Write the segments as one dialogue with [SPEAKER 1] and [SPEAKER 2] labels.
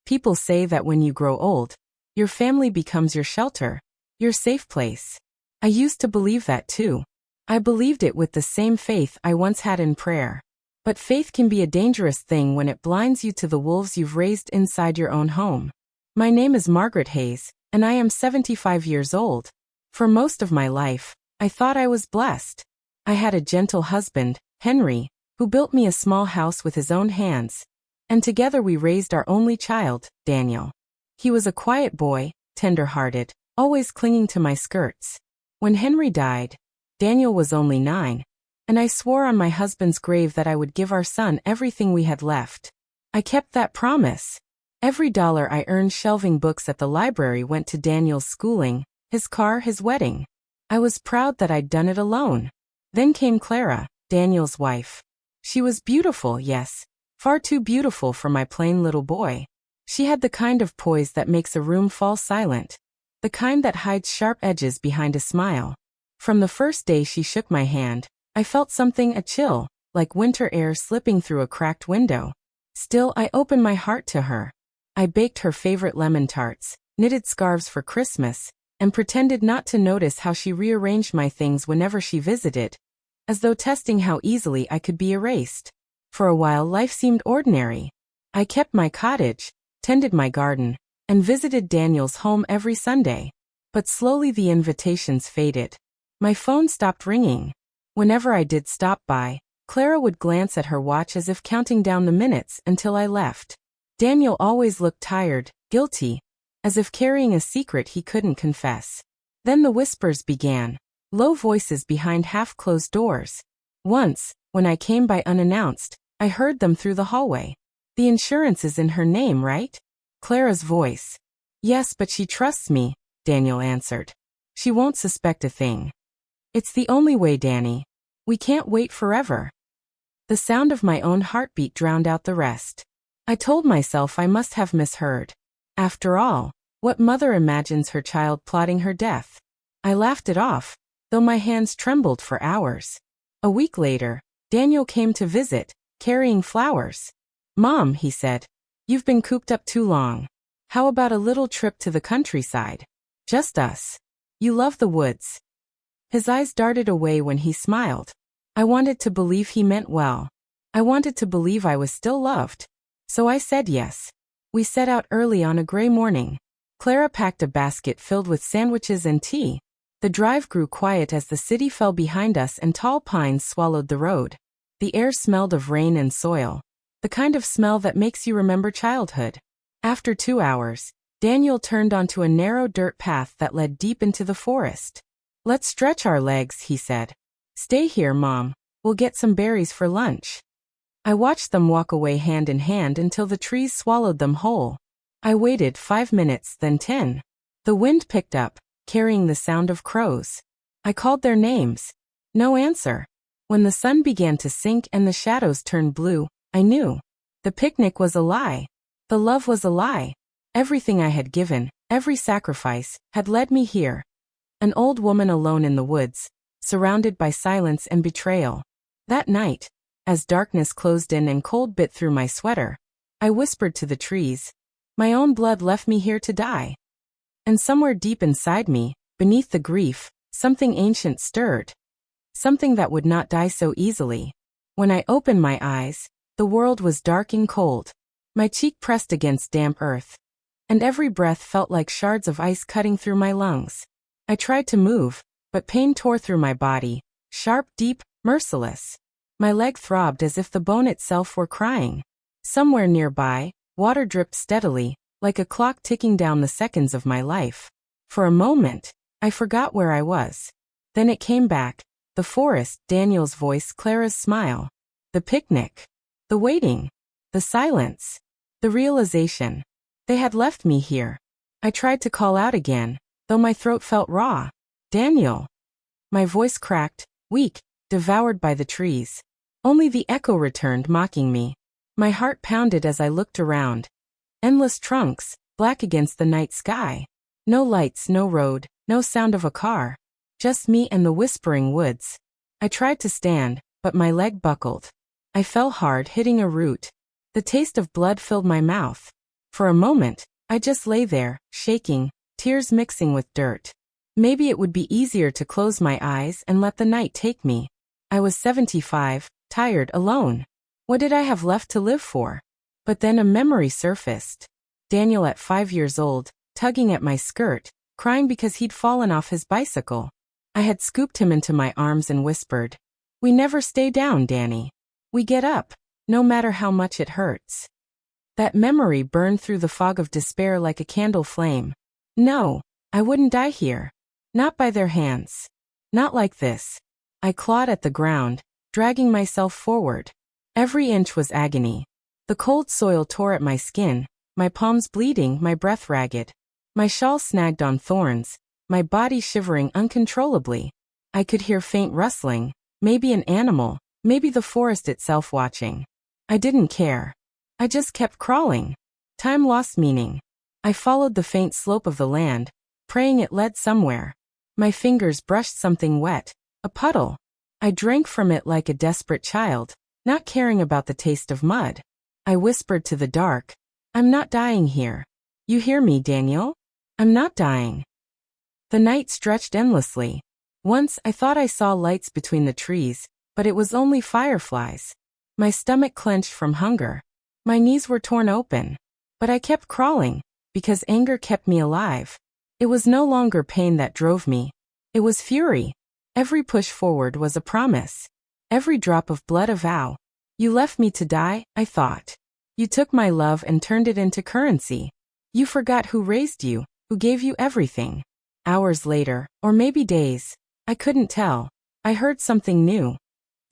[SPEAKER 1] People say that when you grow old, your family becomes your shelter, your safe place. I used to believe that too. I believed it with the same faith I once had in prayer. But faith can be a dangerous thing when it blinds you to the wolves you've raised inside your own home. My name is Margaret Hayes, and I am 75 years old. For most of my life, I thought I was blessed. I had a gentle husband, Henry, who built me a small house with his own hands. And together we raised our only child, Daniel. He was a quiet boy, tender-hearted, always clinging to my skirts. When Henry died, Daniel was only 9, and I swore on my husband's grave that I would give our son everything we had left. I kept that promise. Every dollar I earned shelving books at the library went to Daniel's schooling, his car, his wedding. I was proud that I'd done it alone. Then came Clara, Daniel's wife. She was beautiful, yes, far too beautiful for my plain little boy. She had the kind of poise that makes a room fall silent, the kind that hides sharp edges behind a smile. From the first day she shook my hand, I felt something, a chill, like winter air slipping through a cracked window. Still, I opened my heart to her. I baked her favorite lemon tarts, knitted scarves for Christmas, and pretended not to notice how she rearranged my things whenever she visited, as though testing how easily I could be erased. For a while life seemed ordinary. I kept my cottage, tended my garden, and visited Daniel's home every Sunday. But slowly the invitations faded. My phone stopped ringing. Whenever I did stop by, Clara would glance at her watch as if counting down the minutes until I left. Daniel always looked tired, guilty, as if carrying a secret he couldn't confess. Then the whispers began, low voices behind half-closed doors. Once, when I came by unannounced, I heard them through the hallway. "The insurance is in her name, right?" Clara's voice. "Yes, but she trusts me," Daniel answered. "She won't suspect a thing. It's the only way, Danny. We can't wait forever." The sound of my own heartbeat drowned out the rest. I told myself I must have misheard. After all, what mother imagines her child plotting her death? I laughed it off, though my hands trembled for hours. A week later, Daniel came to visit, carrying flowers. "Mom," he said, "you've been cooped up too long. How about a little trip to the countryside? Just us. You love the woods." His eyes darted away when he smiled. I wanted to believe he meant well. I wanted to believe I was still loved. So I said yes. We set out early on a gray morning. Clara packed a basket filled with sandwiches and tea. The drive grew quiet as the city fell behind us and tall pines swallowed the road. The air smelled of rain and soil, the kind of smell that makes you remember childhood. After 2 hours, Daniel turned onto a narrow dirt path that led deep into the forest. "Let's stretch our legs," he said. "Stay here, Mom. We'll get some berries for lunch." I watched them walk away hand in hand until the trees swallowed them whole. I waited 5 minutes, then 10. The wind picked up, carrying the sound of crows. I called their names. No answer. When the sun began to sink and the shadows turned blue, I knew. The picnic was a lie. The love was a lie. Everything I had given, every sacrifice, had led me here. An old woman alone in the woods, surrounded by silence and betrayal. That night, as darkness closed in and cold bit through my sweater, I whispered to the trees, "My own blood left me here to die." And somewhere deep inside me, beneath the grief, something ancient stirred. Something that would not die so easily. When I opened my eyes, the world was dark and cold. My cheek pressed against damp earth, and every breath felt like shards of ice cutting through my lungs. I tried to move, but pain tore through my body, sharp, deep, merciless. My leg throbbed as if the bone itself were crying. Somewhere nearby, water dripped steadily, like a clock ticking down the seconds of my life. For a moment, I forgot where I was. Then it came back, the forest, Daniel's voice, Clara's smile. The picnic. The waiting. The silence. The realization. They had left me here. I tried to call out again, though my throat felt raw. "Daniel." My voice cracked, weak, devoured by the trees. Only the echo returned, mocking me. My heart pounded as I looked around. Endless trunks, black against the night sky. No lights, no road, no sound of a car. Just me and the whispering woods. I tried to stand, but my leg buckled. I fell hard, hitting a root. The taste of blood filled my mouth. For a moment, I just lay there, shaking, tears mixing with dirt. Maybe it would be easier to close my eyes and let the night take me. I was 75, tired, alone. What did I have left to live for? But then a memory surfaced. Daniel at 5 years old, tugging at my skirt, crying because he'd fallen off his bicycle. I had scooped him into my arms and whispered, "We never stay down, Danny. We get up, no matter how much it hurts." That memory burned through the fog of despair like a candle flame. No, I wouldn't die here. Not by their hands. Not like this. I clawed at the ground, dragging myself forward. Every inch was agony. The cold soil tore at my skin, my palms bleeding, my breath ragged. My shawl snagged on thorns, my body shivering uncontrollably. I could hear faint rustling, maybe an animal, maybe the forest itself watching. I didn't care. I just kept crawling. Time lost meaning. I followed the faint slope of the land, praying it led somewhere. My fingers brushed something wet, a puddle. I drank from it like a desperate child, not caring about the taste of mud. I whispered to the dark, "I'm not dying here. You hear me, Daniel? I'm not dying." The night stretched endlessly. Once I thought I saw lights between the trees, but it was only fireflies. My stomach clenched from hunger. My knees were torn open. But I kept crawling, because anger kept me alive. It was no longer pain that drove me. It was fury. Every push forward was a promise. Every drop of blood a vow. You left me to die, I thought. You took my love and turned it into currency. You forgot who raised you, who gave you everything. Hours later, or maybe days, I couldn't tell, I heard something new.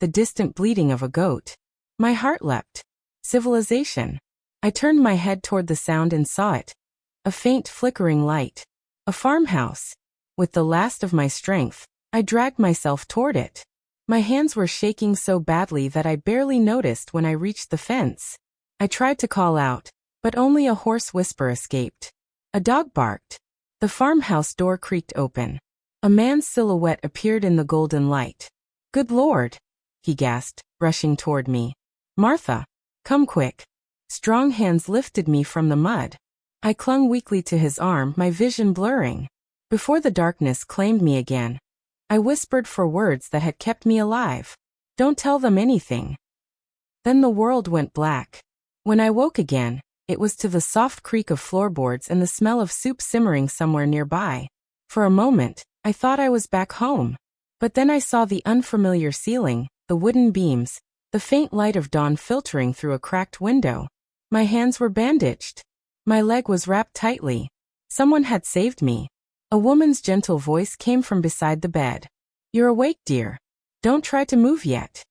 [SPEAKER 1] The distant bleating of a goat. My heart leapt. Civilization. I turned my head toward the sound and saw it. A faint flickering light. A farmhouse. With the last of my strength, I dragged myself toward it. My hands were shaking so badly that I barely noticed when I reached the fence. I tried to call out, but only a hoarse whisper escaped. A dog barked. The farmhouse door creaked open. A man's silhouette appeared in the golden light. "Good Lord," he gasped, rushing toward me. "Martha, come quick." Strong hands lifted me from the mud. I clung weakly to his arm, my vision blurring. Before the darkness claimed me again, I whispered for words that had kept me alive. "Don't tell them anything." Then the world went black. When I woke again, it was to the soft creak of floorboards and the smell of soup simmering somewhere nearby. For a moment, I thought I was back home. But then I saw the unfamiliar ceiling, the wooden beams, the faint light of dawn filtering through a cracked window. My hands were bandaged. My leg was wrapped tightly. Someone had saved me. A woman's gentle voice came from beside the bed. "You're awake, dear. Don't try to move yet."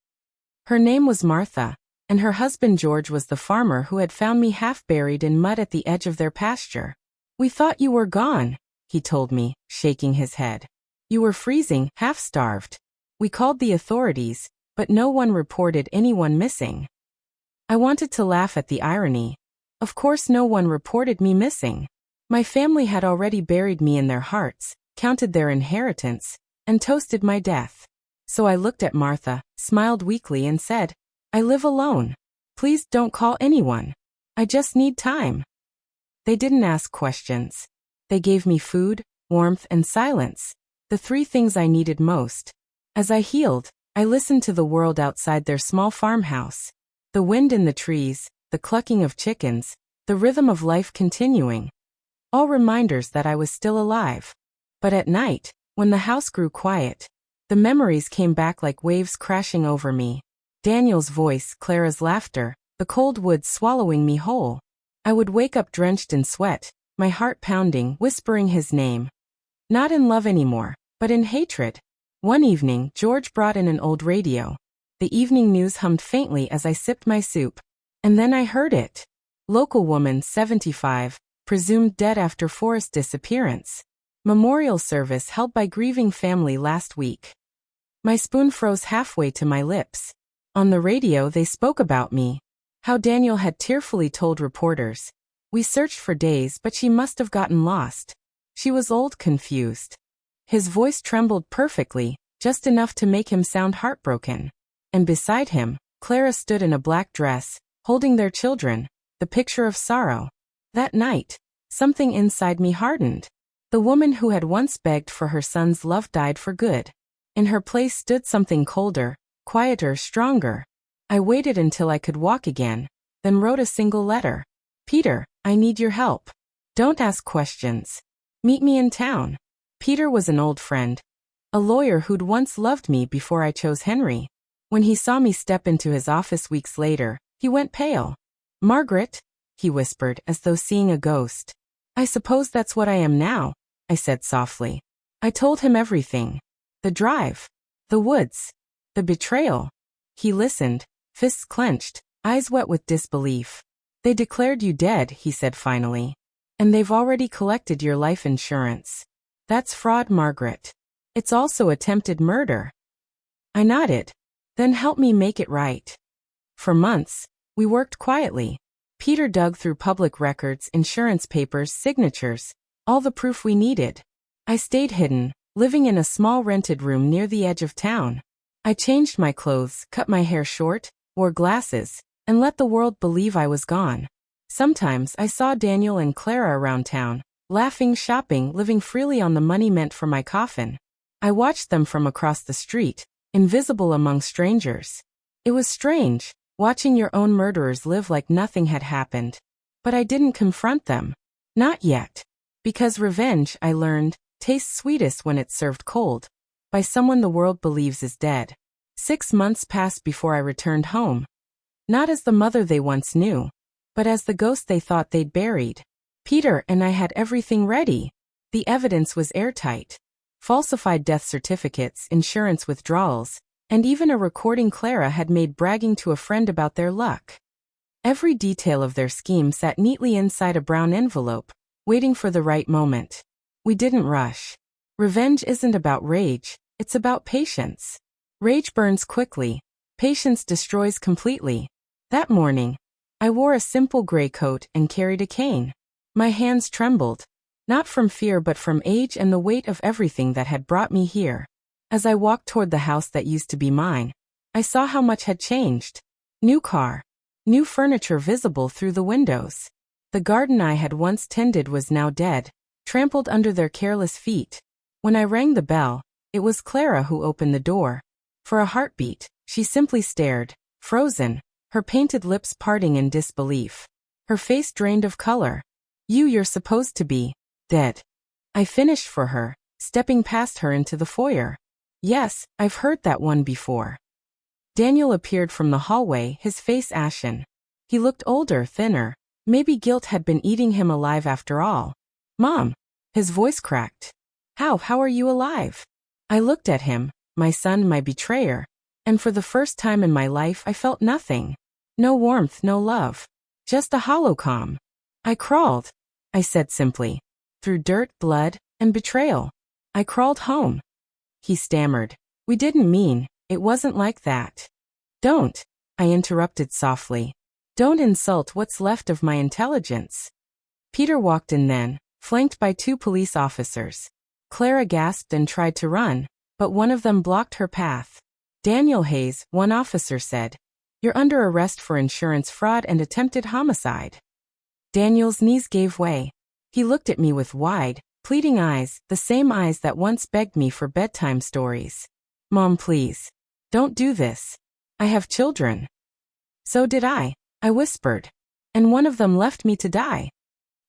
[SPEAKER 1] Her name was Martha, and her husband George was the farmer who had found me half buried in mud at the edge of their pasture. "We thought you were gone," he told me, shaking his head. "You were freezing, half-starved. We called the authorities, but no one reported anyone missing." I wanted to laugh at the irony. Of course no one reported me missing. My family had already buried me in their hearts, counted their inheritance, and toasted my death. So I looked at Martha, smiled weakly and said, "I live alone. Please don't call anyone. I just need time." They didn't ask questions. They gave me food, warmth, and silence, the three things I needed most. As I healed, I listened to the world outside their small farmhouse. The wind in the trees, the clucking of chickens, the rhythm of life continuing. All reminders that I was still alive. But at night, when the house grew quiet, the memories came back like waves crashing over me. Daniel's voice, Clara's laughter, the cold woods swallowing me whole. I would wake up drenched in sweat, my heart pounding, whispering his name. Not in love anymore, but in hatred. One evening, George brought in an old radio. The evening news hummed faintly as I sipped my soup. And then I heard it. Local woman, 75, presumed dead after forest disappearance. Memorial service held by grieving family last week. My spoon froze halfway to my lips. On the radio they spoke about me. How Daniel had tearfully told reporters. "We searched for days but she must have gotten lost. She was old, confused." His voice trembled perfectly, just enough to make him sound heartbroken. And beside him, Clara stood in a black dress, holding their children, the picture of sorrow. That night, something inside me hardened. The woman who had once begged for her son's love died for good. In her place stood something colder, quieter, stronger. I waited until I could walk again, then wrote a single letter. Peter, I need your help. Don't ask questions. Meet me in town. Peter was an old friend. A lawyer who'd once loved me before I chose Henry. When he saw me step into his office weeks later, he went pale. Margaret, he whispered as though seeing a ghost. I suppose that's what I am now, I said softly. I told him everything. The drive. The woods. The betrayal. He listened, fists clenched, eyes wet with disbelief. They declared you dead, he said finally. And they've already collected your life insurance. That's fraud, Margaret. It's also attempted murder. I nodded. Then help me make it right. For months, we worked quietly. Peter dug through public records, insurance papers, signatures, all the proof we needed. I stayed hidden, living in a small rented room near the edge of town. I changed my clothes, cut my hair short, wore glasses, and let the world believe I was gone. Sometimes I saw Daniel and Clara around town, laughing, shopping, living freely on the money meant for my coffin. I watched them from across the street, invisible among strangers. It was strange, watching your own murderers live like nothing had happened. But I didn't confront them. Not yet. Because revenge, I learned, tastes sweetest when it's served cold, by someone the world believes is dead. 6 months passed before I returned home. Not as the mother they once knew, but as the ghost they thought they'd buried. Peter and I had everything ready. The evidence was airtight. Falsified death certificates, insurance withdrawals, and even a recording Clara had made bragging to a friend about their luck. Every detail of their scheme sat neatly inside a brown envelope, waiting for the right moment. We didn't rush. Revenge isn't about rage, it's about patience. Rage burns quickly. Patience destroys completely. That morning, I wore a simple gray coat and carried a cane. My hands trembled. Not from fear but from age and the weight of everything that had brought me here. As I walked toward the house that used to be mine, I saw how much had changed. New car. New furniture visible through the windows. The garden I had once tended was now dead, trampled under their careless feet. When I rang the bell, it was Clara who opened the door. For a heartbeat, she simply stared, frozen, her painted lips parting in disbelief. Her face drained of color. You're supposed to be dead. I finished for her, stepping past her into the foyer. Yes, I've heard that one before. Daniel appeared from the hallway, his face ashen. He looked older, thinner. Maybe guilt had been eating him alive after all. Mom. His voice cracked. How are you alive? I looked at him, my son, my betrayer, and for the first time in my life I felt nothing. No warmth, no love. Just a hollow calm. I crawled, I said simply. Through dirt, blood, and betrayal. I crawled home. He stammered. We didn't mean, it wasn't like that. Don't, I interrupted softly. Don't insult what's left of my intelligence. Peter walked in then, flanked by 2 police officers. Clara gasped and tried to run, but one of them blocked her path. Daniel Hayes, one officer said, you're under arrest for insurance fraud and attempted homicide. Daniel's knees gave way. He looked at me with wide, pleading eyes, the same eyes that once begged me for bedtime stories. Mom, please. Don't do this. I have children. So did I whispered. And one of them left me to die.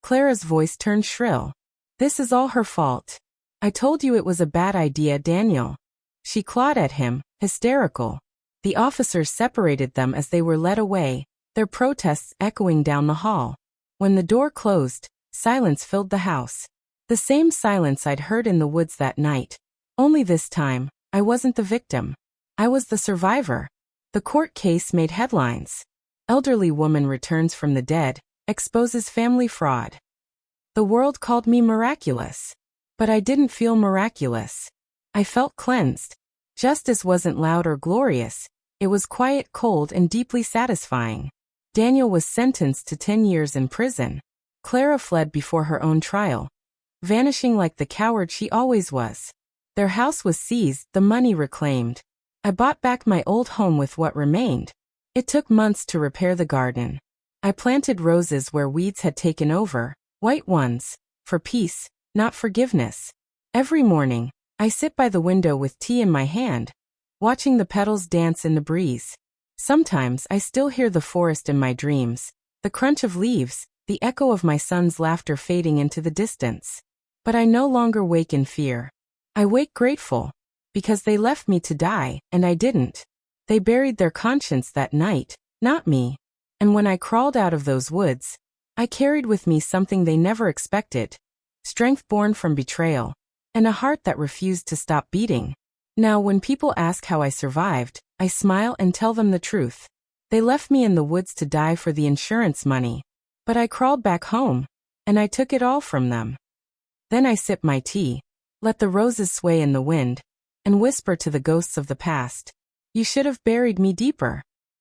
[SPEAKER 1] Clara's voice turned shrill. This is all her fault. I told you it was a bad idea, Daniel. She clawed at him, hysterical. The officers separated them as they were led away, their protests echoing down the hall. When the door closed, silence filled the house. The same silence I'd heard in the woods that night. Only this time, I wasn't the victim. I was the survivor. The court case made headlines. Elderly woman returns from the dead, exposes family fraud. The world called me miraculous. But I didn't feel miraculous. I felt cleansed. Justice wasn't loud or glorious. It was quiet, cold, and deeply satisfying. Daniel was sentenced to 10 years in prison. Clara fled before her own trial, vanishing like the coward she always was. Their house was seized, the money reclaimed. I bought back my old home with what remained. It took months to repair the garden. I planted roses where weeds had taken over, white ones, for peace, not forgiveness. Every morning, I sit by the window with tea in my hand, watching the petals dance in the breeze. Sometimes I still hear the forest in my dreams, the crunch of leaves, the echo of my son's laughter fading into the distance. But I no longer wake in fear. I wake grateful, because they left me to die, and I didn't. They buried their conscience that night, not me. And when I crawled out of those woods, I carried with me something they never expected: strength born from betrayal, and a heart that refused to stop beating. Now, when people ask how I survived, I smile and tell them the truth. They left me in the woods to die for the insurance money. But I crawled back home, and I took it all from them. Then I sip my tea, let the roses sway in the wind, and whisper to the ghosts of the past, "You should have buried me deeper."